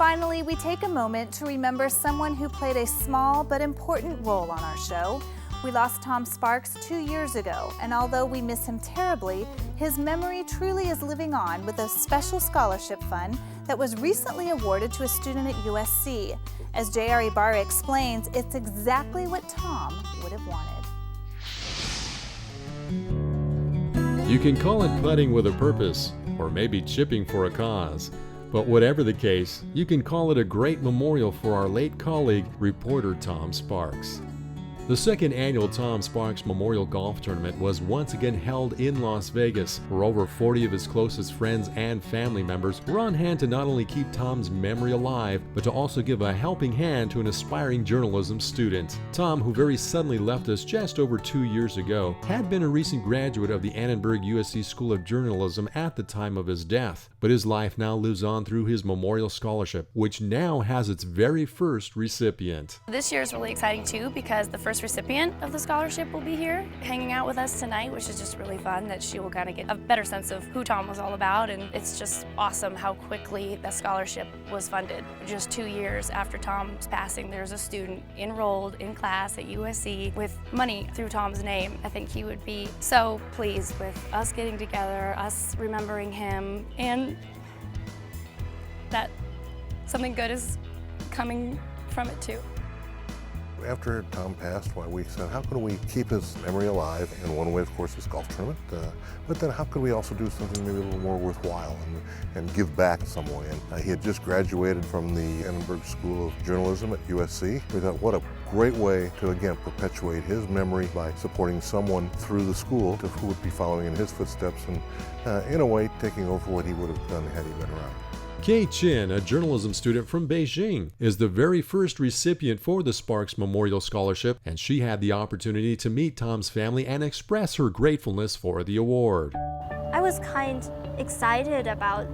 Finally, we take a moment to remember someone who played a small but important role on our show. We lost Tom Sparks 2 years ago, and although we miss him terribly, his memory truly is living on with a special scholarship fund that was recently awarded to a student at USC. As J.R. Ibarra explains, it's exactly what Tom would have wanted. You can call it putting with a purpose, or maybe chipping for a cause. But whatever the case, you can call it a great memorial for our late colleague, reporter Tom Sparks. The second annual Tom Sparks Memorial Golf Tournament was once again held in Las Vegas, where over 40 of his closest friends and family members were on hand to not only keep Tom's memory alive, but to also give a helping hand to an aspiring journalism student. Tom, who very suddenly left us just over 2 years ago, had been a recent graduate of the Annenberg USC School of Journalism at the time of his death, but his life now lives on through his Memorial Scholarship, which now has its very first recipient. This year is really exciting too, because the first recipient of the scholarship will be here hanging out with us tonight, which is just really fun that she will kind of get a better sense of who Tom was all about, and it's just awesome how quickly the scholarship was funded. Just 2 years after Tom's passing, there's a student enrolled in class at USC with money through Tom's name. I think he would be so pleased with us getting together, us remembering him, and that something good is coming from it too. After Tom passed, we said, how can we keep his memory alive? And one way, of course, is golf tournament. But then how could we also do something maybe a little more worthwhile and give back in some way? And he had just graduated from the Annenberg School of Journalism at USC. We thought, what a great way to, again, perpetuate his memory by supporting someone through the school who would be following in his footsteps and, in a way, taking over what he would have done had he been around. Kay Chin, a journalism student from Beijing, is the very first recipient for the Sparks Memorial Scholarship, and she had the opportunity to meet Tom's family and express her gratefulness for the award. I was kind of excited about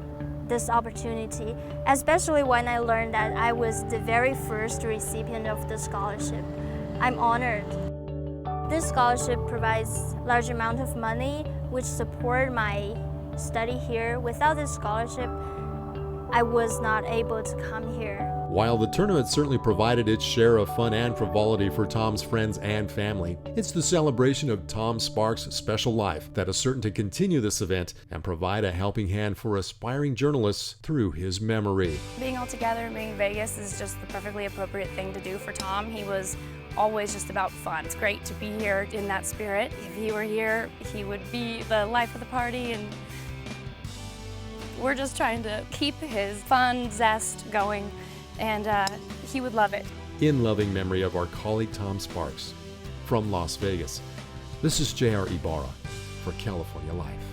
this opportunity, especially when I learned that I was the very first recipient of the scholarship. I'm honored. This scholarship provides a large amount of money which support my study here. Without this scholarship, I was not able to come here. While the tournament certainly provided its share of fun and frivolity for Tom's friends and family, it's the celebration of Tom Sparks' special life that is certain to continue this event and provide a helping hand for aspiring journalists through his memory. Being all together and being in Vegas is just the perfectly appropriate thing to do for Tom. He was always just about fun. It's great to be here in that spirit. If he were here, he would be the life of the party, and we're just trying to keep his fun zest going, and he would love it. In loving memory of our colleague Tom Sparks. From Las Vegas, this is J.R. Ibarra for California Life.